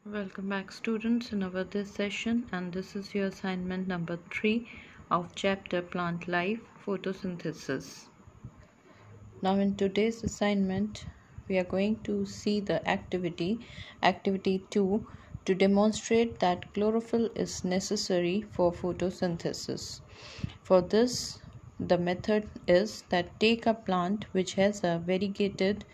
Welcome back students in our this session, and this is your assignment number 3 of chapter Plant Life Photosynthesis. Now in today's assignment we are going to see the activity 2 to demonstrate that chlorophyll is necessary for photosynthesis. For this the method is that take a plant which has a variegated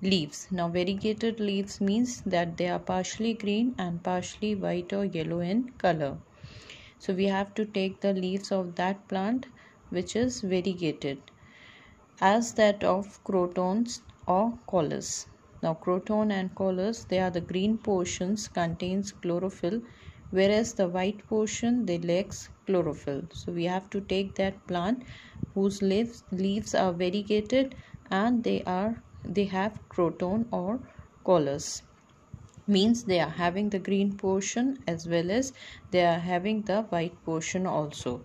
leaves. Now variegated leaves means that they are partially green and partially white or yellow in color. So we have to take the leaves of that plant which is variegated as that of crotons or callus. Now croton and callus, they are the green portions contains chlorophyll, whereas the white portion they lacks chlorophyll. So we have to take that plant whose leaves are variegated and they have croton or callus, means they are having the green portion as well as they are having the white portion also.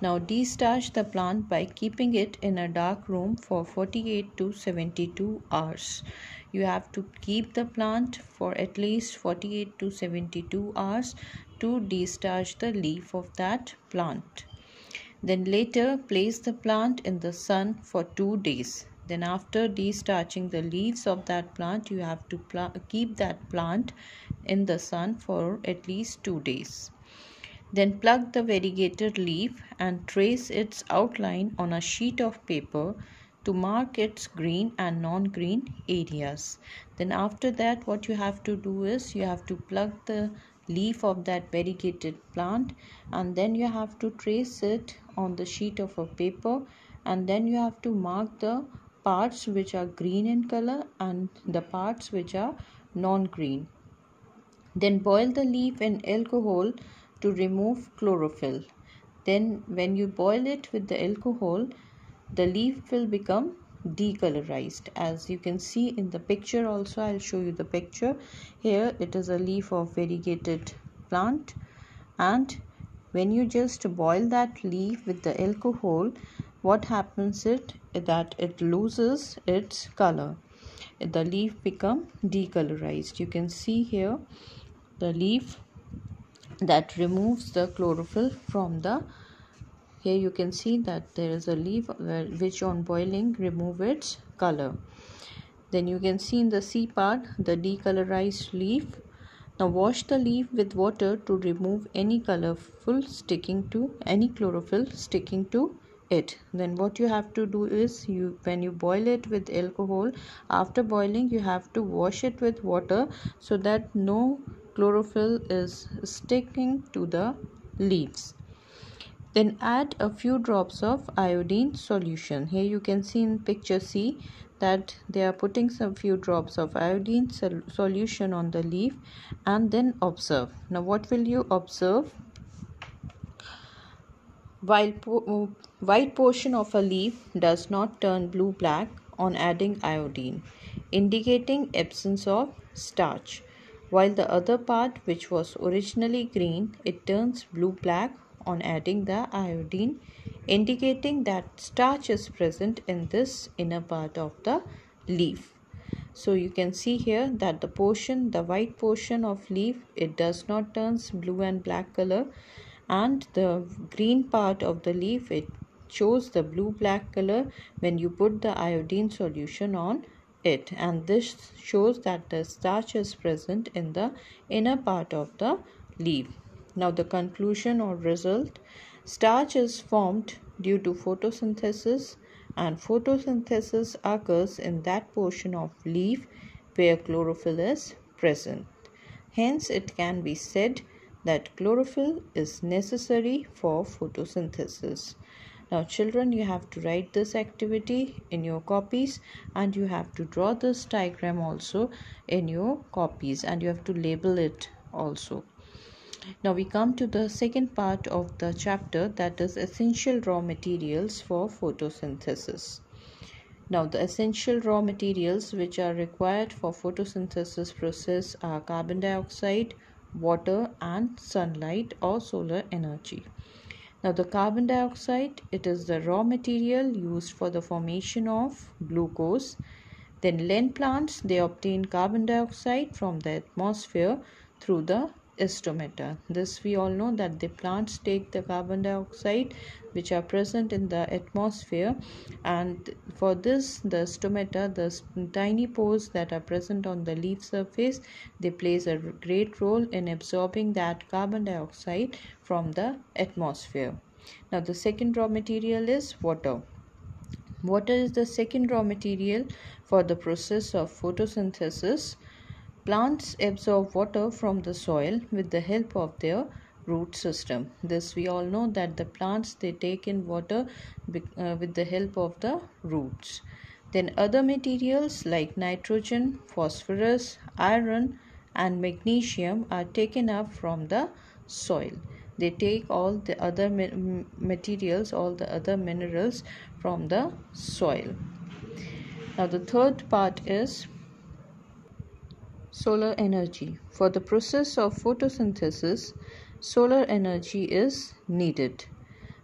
Now destarch the plant by keeping it in a dark room for 48 to 72 hours. You have to keep the plant for at least 48 to 72 hours to destarch the leaf of that plant. Then later place the plant in the sun for 2 days. Then after destarching the leaves of that plant, you have to keep that plant in the sun for at least 2 days. Then pluck the variegated leaf and trace its outline on a sheet of paper to mark its green and non-green areas. Then after that what you have to do is you have to pluck the leaf of that variegated plant and then you have to trace it on the sheet of a paper, and then you have to mark the parts which are green in color and the parts which are non-green. Then boil the leaf in alcohol to remove chlorophyll. Then when you boil it with the alcohol, the leaf will become decolorized. As you can see in the picture also, I'll show you the picture. Here it is a leaf of variegated plant, and when you just boil that leaf with the alcohol, what happens is that it loses its color. The leaf become decolorized. You can see here the leaf that removes the chlorophyll from the, here you can see that there is a leaf which on boiling remove its color. Then you can see in the C part the decolorized leaf. Now wash the leaf with water to remove any chlorophyll sticking to it. Then what you have to do is when you boil it with alcohol, after boiling you have to wash it with water so that no chlorophyll is sticking to the leaves. Then add a few drops of iodine solution. Here you can see in picture C that they are putting some few drops of iodine solution on the leaf, and then observe. Now what will you observe? While white portion of a leaf does not turn blue-black on adding iodine, indicating absence of starch, while the other part which was originally green, it turns blue-black on adding the iodine, indicating that starch is present in this inner part of the leaf. So you can see here that the white portion of leaf, it does not turns blue and black color, and the green part of the leaf, it shows the blue-black color when you put the iodine solution on it, and this shows that the starch is present in the inner part of the leaf. Now the conclusion or result: starch is formed due to photosynthesis, and photosynthesis occurs in that portion of leaf where chlorophyll is present. Hence it can be said that chlorophyll is necessary for photosynthesis. Now children, you have to write this activity in your copies, and you have to draw this diagram also in your copies, and you have to label it also. Now we come to the second part of the chapter, that is essential raw materials for photosynthesis. Now the essential raw materials which are required for photosynthesis process are carbon dioxide, water and sunlight or solar energy. Now the carbon dioxide, it is the raw material used for the formation of glucose. Then land plants, they obtain carbon dioxide from the atmosphere through the stomata. This we all know that the plants take the carbon dioxide which are present in the atmosphere, and for this the stomata, the tiny pores that are present on the leaf surface, they plays a great role in absorbing that carbon dioxide from the atmosphere. Now the second raw material is water. Water is the second raw material for the process of photosynthesis. Plants absorb water from the soil with the help of their root system. This we all know that the plants, they take in water with the help of the roots. Then other materials like nitrogen, phosphorus, iron and magnesium are taken up from the soil. They take all the other materials, all the other minerals from the soil. Now the third part is solar energy. For the process of photosynthesis, solar energy is needed.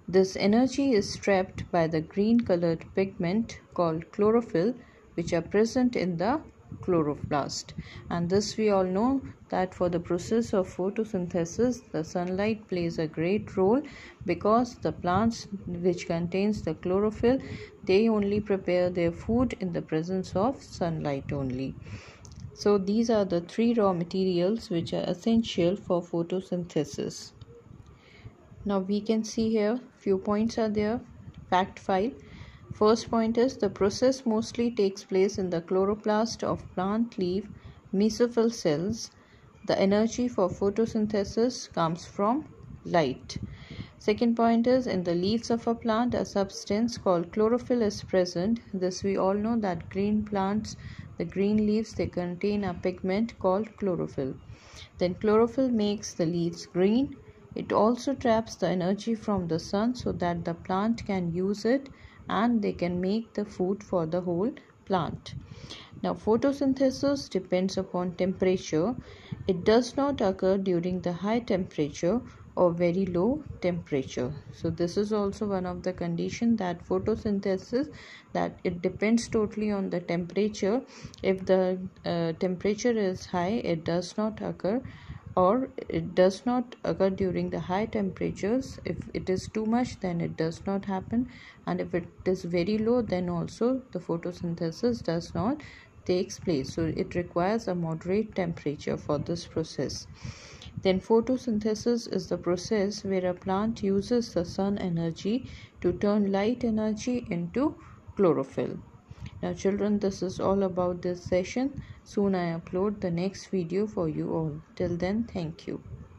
This energy is trapped by the green colored pigment called chlorophyll, which are present in the chloroplast. And this we all know that for the process of photosynthesis, the sunlight plays a great role, because the plants which contains the chlorophyll, they only prepare their food in the presence of sunlight only. So these are the three raw materials which are essential for photosynthesis. Now we can see here few points are there. Fact file. First point is the process mostly takes place in the chloroplast of plant leaf mesophyll cells. The energy for photosynthesis comes from light. Second point is in the leaves of a plant a substance called chlorophyll is present. This we all know that green plants, the green leaves, they contain a pigment called chlorophyll. Then chlorophyll makes the leaves green. It also traps the energy from the sun so that the plant can use it and they can make the food for the whole plant. Now photosynthesis depends upon temperature. It does not occur during the high temperature or very low temperature. So this is also one of the conditions that photosynthesis, that it depends totally on the temperature. If the temperature is high, it does not occur, or it does not occur during the high temperatures. If it is too much, then it does not happen, and if it is very low, then also the photosynthesis does not takes place. So it requires a moderate temperature for this process. Then photosynthesis is the process where a plant uses the sun energy to turn light energy into chlorophyll. Now children, this is all about this session. Soon I upload the next video for you all. Till then, thank you.